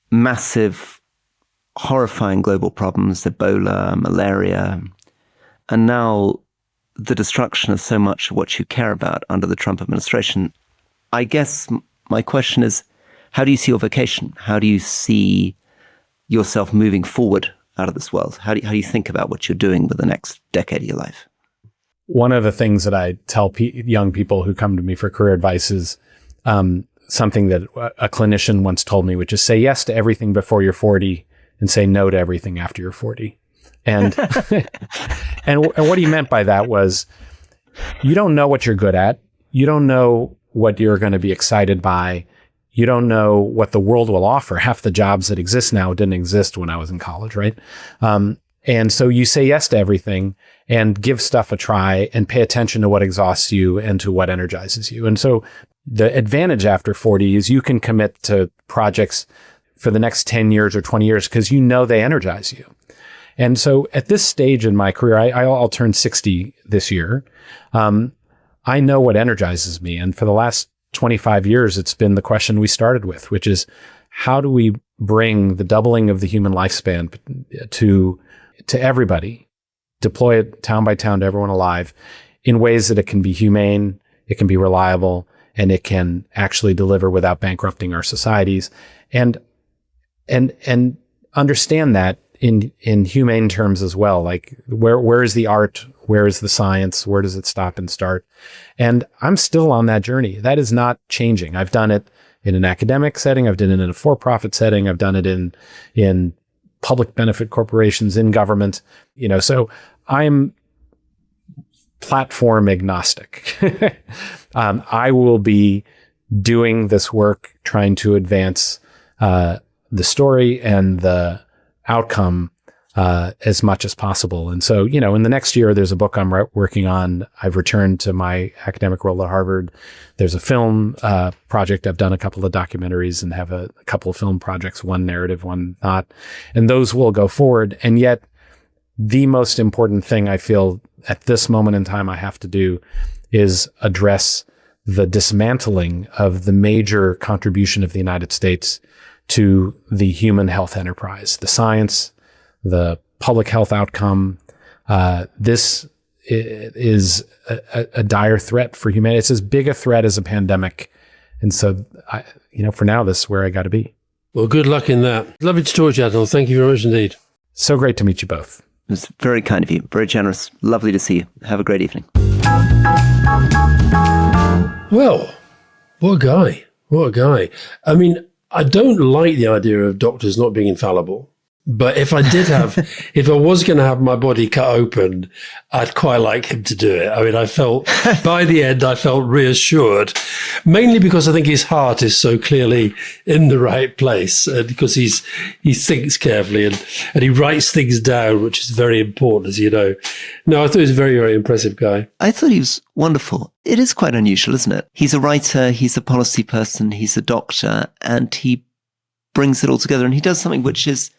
massive, horrifying global problems, Ebola, malaria, and now the destruction of so much of what you care about under the Trump administration. I guess my question is, how do you see your vocation? How do you see yourself moving forward out of this world? How do you think about what you're doing with the next decade of your life? One of the things that I tell young people who come to me for career advice is something that a clinician once told me, which is say yes to everything before you're 40 and say no to everything after you're 40. And and what he meant by that was, you don't know what you're good at. You don't know what you're going to be excited by. You don't know what the world will offer. Half the jobs that exist now didn't exist when I was in college, right? And so you say yes to everything and give stuff a try and pay attention to what exhausts you and to what energizes you. And so the advantage after 40 is you can commit to projects for the next 10 years or 20 years because they energize you. And so at this stage in my career, I'll turn 60 this year. I know what energizes me. And for the last 25 years, it's been the question we started with, which is how do we bring the doubling of the human lifespan to everybody, deploy it town by town to everyone alive in ways that it can be humane, it can be reliable, and it can actually deliver without bankrupting our societies, and understand that in humane terms as well. Like where is the art? Where is the science? Where does it stop and start? And I'm still on that journey. That is not changing. I've done it in an academic setting. I've done it in a for-profit setting. I've done it in public benefit corporations, in government. So I'm platform agnostic. I will be doing this work, trying to advance the story and the outcome as much as possible. And so, in the next year, there's a book I'm working on. I've returned to my academic role at Harvard. There's a film project. I've done a couple of documentaries and have a couple of film projects, one narrative, one not. And those will go forward. And yet, the most important thing I feel at this moment in time I have to do is address the dismantling of the major contribution of the United States to the human health enterprise, the science, the public health outcome. This is a dire threat for humanity. It's as big a threat as a pandemic. And so, for now, this is where I got to be. Well, good luck in that. Lovely to talk to you, Atul. Thank you very much indeed. So great to meet you both. It was very kind of you, very generous. Lovely to see you. Have a great evening. Well, what a guy. What a guy. I mean, I don't like the idea of doctors not being infallible. But if I was going to have my body cut open, I'd quite like him to do it. I mean, by the end, I felt reassured, mainly because I think his heart is so clearly in the right place, and because he thinks carefully and he writes things down, which is very important, as you know. No, I thought he was a very, very impressive guy. I thought he was wonderful. It is quite unusual, isn't it? He's a writer, he's a policy person, he's a doctor, and he brings it all together, and he does something which is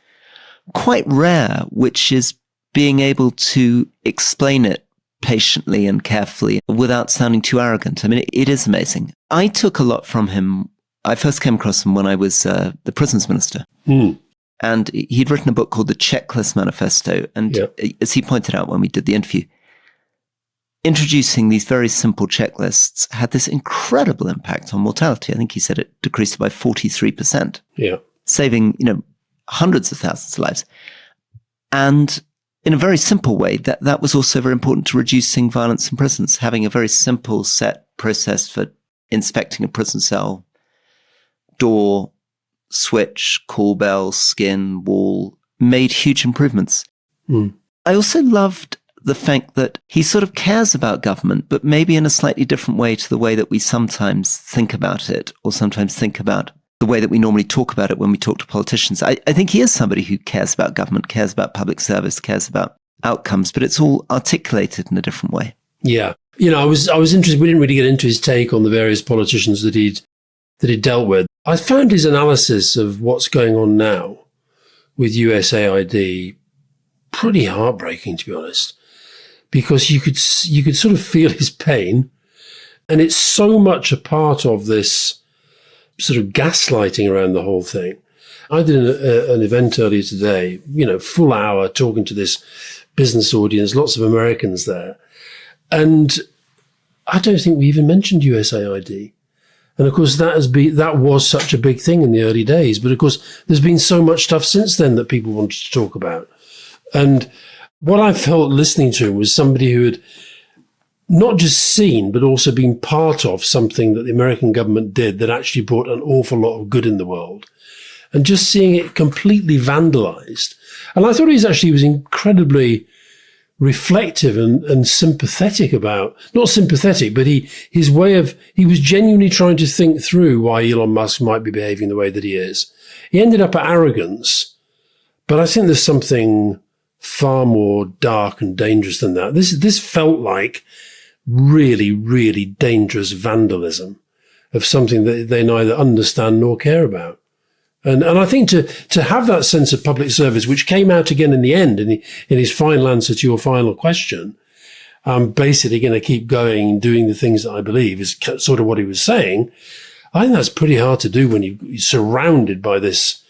quite rare, which is being able to explain it patiently and carefully without sounding too arrogant. I mean, it is amazing. I took a lot from him. I first came across him when I was the prisons minister. And he'd written a book called The Checklist Manifesto. And as he pointed out when we did the interview, introducing these very simple checklists had this incredible impact on mortality. I think he said it decreased by 43%. Saving, hundreds of thousands of lives. And in a very simple way, that was also very important to reducing violence in prisons. Having a very simple set process for inspecting a prison cell, door, switch, call bell, skin, wall, made huge improvements. I also loved the fact that he sort of cares about government, but maybe in a slightly different way to the way that we sometimes think about it, or sometimes think about the way that we normally talk about it when we talk to politicians. I think he is somebody who cares about government, cares about public service, cares about outcomes, but it's all articulated in a different way. Yeah. I was interested. We didn't really get into his take on the various politicians that he'd dealt with. I found his analysis of what's going on now with USAID pretty heartbreaking, to be honest, because you could sort of feel his pain, and it's so much a part of this sort of gaslighting around the whole thing. I did an event earlier today, full hour talking to this business audience, lots of Americans there. And I don't think we even mentioned USAID. And of course, that was such a big thing in the early days. But of course, there's been so much stuff since then that people wanted to talk about. And what I felt listening to him was somebody who had not just seen, but also been part of something that the American government did that actually brought an awful lot of good in the world. And just seeing it completely vandalized. And I thought he was incredibly reflective and sympathetic about, not sympathetic, but he was genuinely trying to think through why Elon Musk might be behaving the way that he is. He ended up at arrogance, but I think there's something far more dark and dangerous than that. This felt like really, really dangerous vandalism of something that they neither understand nor care about. And I think to have that sense of public service, which came out again in the end, in his final answer to your final question, I'm basically going to keep going and doing the things that I believe is sort of what he was saying. I think that's pretty hard to do when you're surrounded by this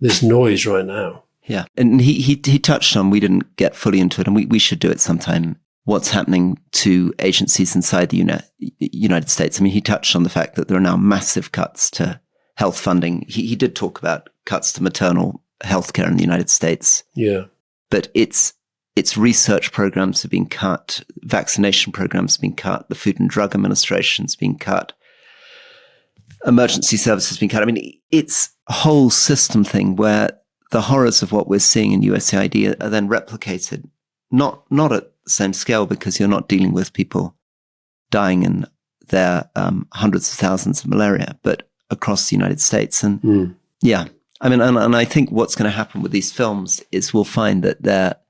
this noise right now. Yeah. And he touched on, we didn't get fully into it, and we should do it sometime, what's happening to agencies inside the United States. I mean, he touched on the fact that there are now massive cuts to health funding. He did talk about cuts to maternal healthcare in the United States. Yeah. But its research programs have been cut, vaccination programs have been cut, the Food and Drug Administration's been cut, emergency services been cut. I mean, it's a whole system thing where the horrors of what we're seeing in USAID are then replicated, not at the same scale, because you're not dealing with people dying in their hundreds of thousands of malaria, but across the United States. And yeah, I mean, and I think what's going to happen with these films is we'll find that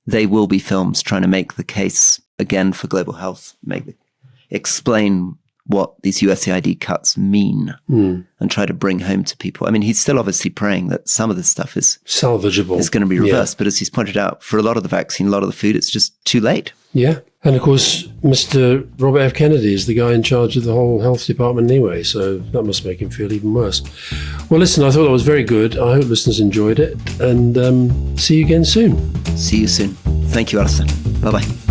they will be films trying to make the case again for global health, explain what these USAID cuts mean, and try to bring home to people. I mean, he's still obviously praying that some of this stuff is salvageable, is going to be reversed. But as he's pointed out, for a lot of the vaccine, a lot of the food, it's just too late. Yeah. And of course, Mr. Robert F. Kennedy is the guy in charge of the whole health department anyway, so that must make him feel even worse. Well, listen, I thought that was very good. I hope listeners enjoyed it, and see you again soon. See you soon. Thank you, Alison. Bye-bye.